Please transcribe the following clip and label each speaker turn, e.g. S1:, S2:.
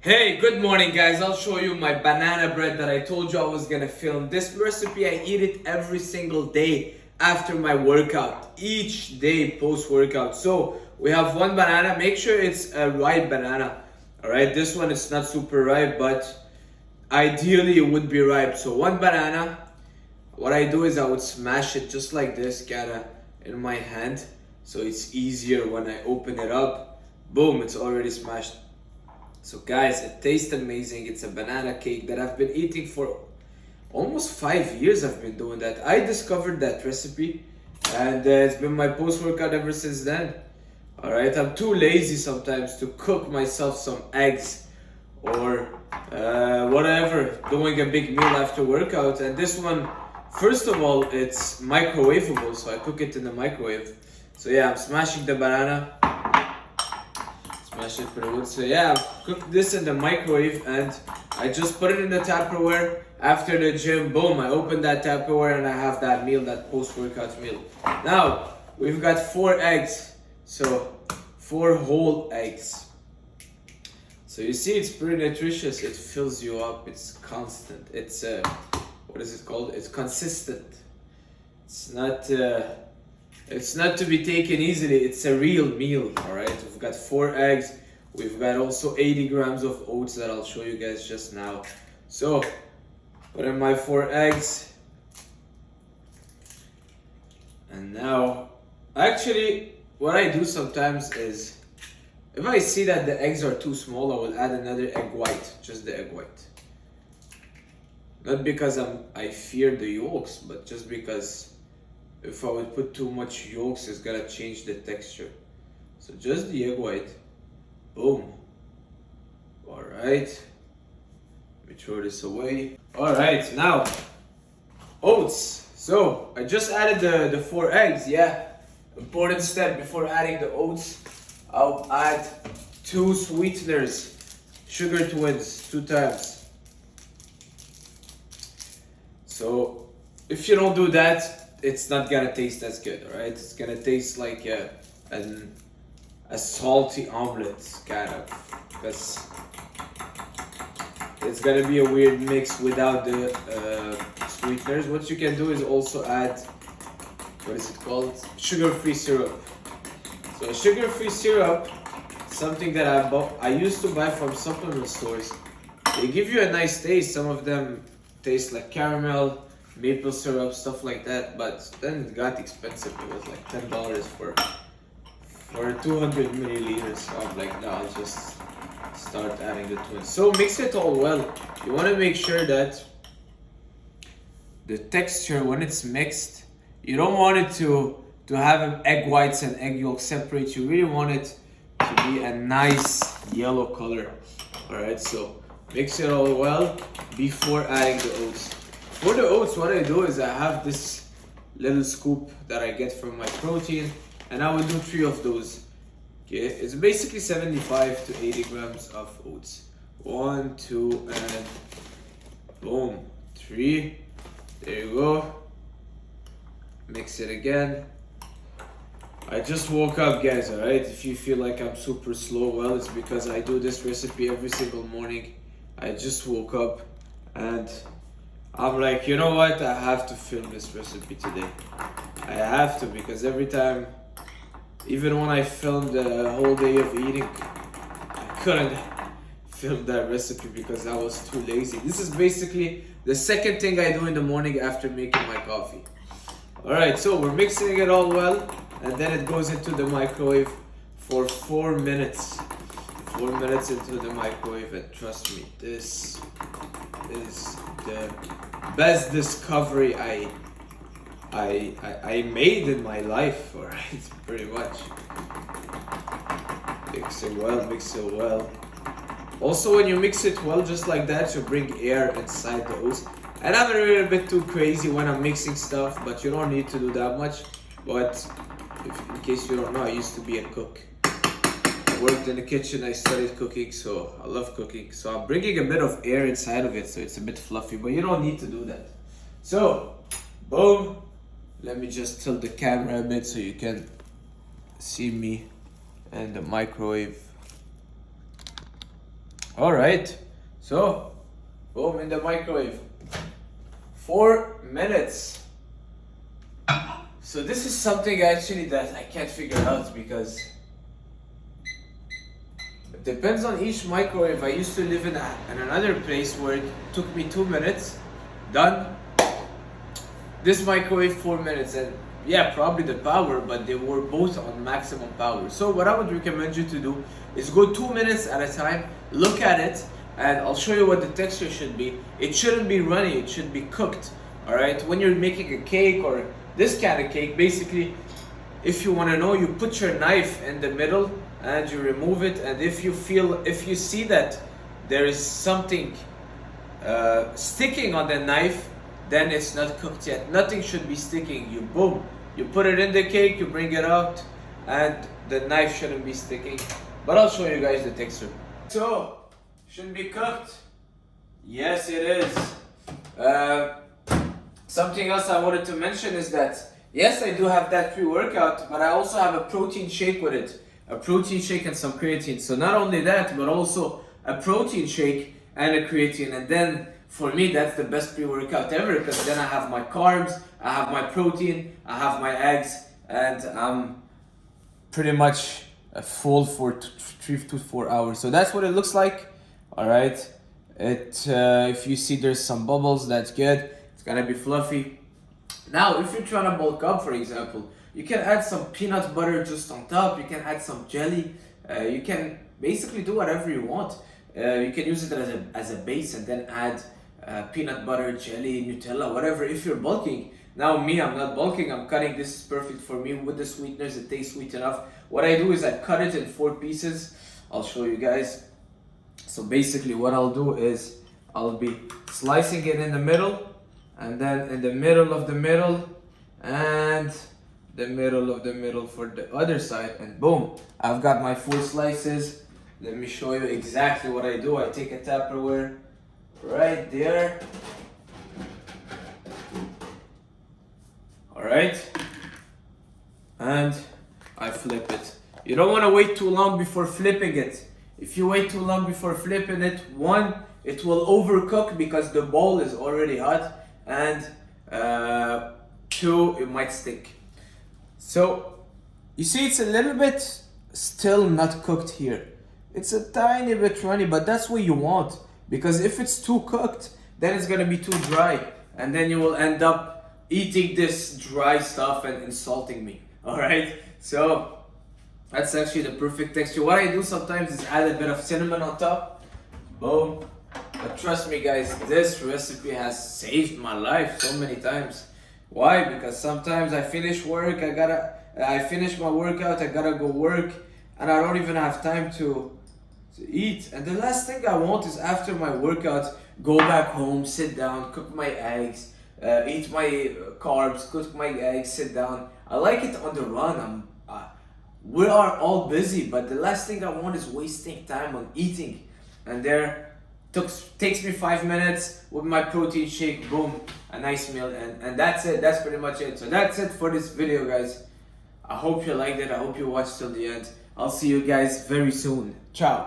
S1: Hey, good morning guys. I'll show you my banana bread that I told you I was gonna film. This recipe, I eat it every single day after my workout. Each day post-workout. So we have one banana. Make sure it's a ripe banana. Alright, this one is not super ripe, but ideally it would be ripe. So one banana. What I do is I would smash it just like this, kinda in my hand. So it's easier when I open it up. Boom, it's already smashed. So guys, it tastes amazing. It's a banana cake that I've been eating for almost 5 years. I've been doing that. I discovered that recipe and it's been my post-workout ever since then. Alright, I'm too lazy sometimes to cook myself some eggs or whatever, doing a big meal after workout. And this one, first of all, it's microwavable, so I cook it in the microwave. So yeah, I'm smashing the banana. Smash it pretty good. So yeah, cook this in the microwave and I just put it in the Tupperware. After the gym, boom, I open that Tupperware and I have that meal, that post-workout meal. Now, we've got 4 eggs. So, 4 whole eggs. So you see, it's pretty nutritious. It fills you up. It's constant. It's, what is it called? It's consistent. It's not to be taken easily. It's a real meal, alright? We've got 4 eggs. We've got also 80 grams of oats that I'll show you guys just now. So, put in my 4 eggs. And now, actually, what I do sometimes is, if I see that the eggs are too small, I will add another egg white, just the egg white. Not because I fear the yolks, but just because if I would put too much yolks, it's gonna change the texture. So just the egg white. Boom. Alright. Let me throw this away. Alright, now oats. So I just added the 4 eggs, yeah. Important step before adding the oats. I'll add 2 sweeteners. Sugar twins, 2 times. So if you don't do that, it's not gonna taste as good, alright? It's gonna taste like a salty omelet, kind of, because it's gonna be a weird mix without the sweeteners. What you can do is also add, what is it called? Sugar-free syrup. So sugar-free syrup, something that I used to buy from supplement stores. They give you a nice taste. Some of them taste like caramel, maple syrup, stuff like that, but then it got expensive. It was like $10 for 200 milliliters. So I'm like, no, I'll just start adding the twins. So mix it all well. You want to make sure that the texture, when it's mixed, you don't want it to have egg whites and egg yolks separate. You really want it to be a nice yellow color. Alright, so mix it all well before adding the oats. For the oats, what I do is I have this little scoop that I get from my protein, and I will do 3 of those. Okay, it's basically 75 to 80 grams of oats. 1, 2, and boom, 3. There you go. Mix it again. I just woke up, guys, alright? If you feel like I'm super slow, well, it's because I do this recipe every single morning. I just woke up and I'm like, you know what? I have to film this recipe today. I have to, because every time, even when I filmed the whole day of eating, I couldn't film that recipe because I was too lazy. This is basically the second thing I do in the morning after making my coffee. Alright, so we're mixing it all well, and then it goes into the microwave for 4 minutes. 4 minutes into the microwave, and trust me, this is the best discovery I made in my life, alright, pretty much. Mix it well, mix it well. Also, when you mix it well, just like that, you bring air inside the oats. And I'm a little bit too crazy when I'm mixing stuff, but you don't need to do that much. But in case you don't know, I used to be a cook. I worked in the kitchen, I studied cooking, so I love cooking. So I'm bringing a bit of air inside of it, so it's a bit fluffy, but you don't need to do that. So, boom. Let me just tilt the camera a bit so you can see me and the microwave. All right, so boom, in the microwave. 4 minutes. So this is something actually that I can't figure out because it depends on each microwave. I used to live in another place where it took me 2 minutes, done. This microwave 4 minutes, and yeah, probably the power, but they were both on maximum power. So what I would recommend you to do is go 2 minutes at a time, look at it, and I'll show you what the texture should be. It shouldn't be runny, it should be cooked. All right, when you're making a cake or this kind of cake, basically, if you want to know, you put your knife in the middle and you remove it, and if you see that there is something sticking on the knife, then it's not cooked yet. Nothing should be sticking. You put it in the cake, you bring it out, and the knife shouldn't be sticking. But I'll show you guys the texture. So, should be cooked. Yes, it is. Something else I wanted to mention is that, yes, I do have that pre-workout, but I also have a protein shake with it. A protein shake and some creatine. So not only that, but also a protein shake and a creatine. And then, for me, that's the best pre-workout ever, because then I have my carbs, I have my protein, I have my eggs, and I'm pretty much full for 3 to 4 hours. So that's what it looks like. All right. If you see there's some bubbles, that's good. It's gonna be fluffy. Now, if you're trying to bulk up, for example, you can add some peanut butter just on top. You can add some jelly. You can basically do whatever you want. You can use it as a base and then add peanut butter, jelly, Nutella, whatever, if you're bulking. Now me, I'm not bulking, I'm cutting. This is perfect for me with the sweeteners. It tastes sweet enough. What I do is I cut it in 4 pieces. I'll show you guys. So basically what I'll do is I'll be slicing it in the middle, and then in the middle of the middle, and the middle of the middle for the other side, and boom, I've got my 4 slices. Let me show you exactly what I do. I take a Tupperware right there. All right, and I flip it. You don't want to wait too long before flipping it. If you wait too long before flipping it, 1, it will overcook because the bowl is already hot, and 2, it might stick. So you see, it's a little bit still not cooked here. It's a tiny bit runny, but that's what you want, because if it's too cooked, then it's gonna be too dry, and then you will end up eating this dry stuff and insulting me. All right, so that's actually the perfect texture. What I do sometimes is add a bit of cinnamon on top. Boom. But trust me guys, this recipe has saved my life so many times. Why? Because sometimes I finish work, I finish my workout, I gotta go work, and I don't even have time to eat. And the last thing I want is after my workout, go back home, sit down, cook my eggs, eat my carbs, cook my eggs, sit down. I like it on the run. We are all busy, but the last thing I want is wasting time on eating. And there takes me 5 minutes with my protein shake, boom, a nice meal, and that's it. That's pretty much it. So that's it for this video, guys. I hope you liked it. I hope you watched till the end. I'll see you guys very soon. Ciao.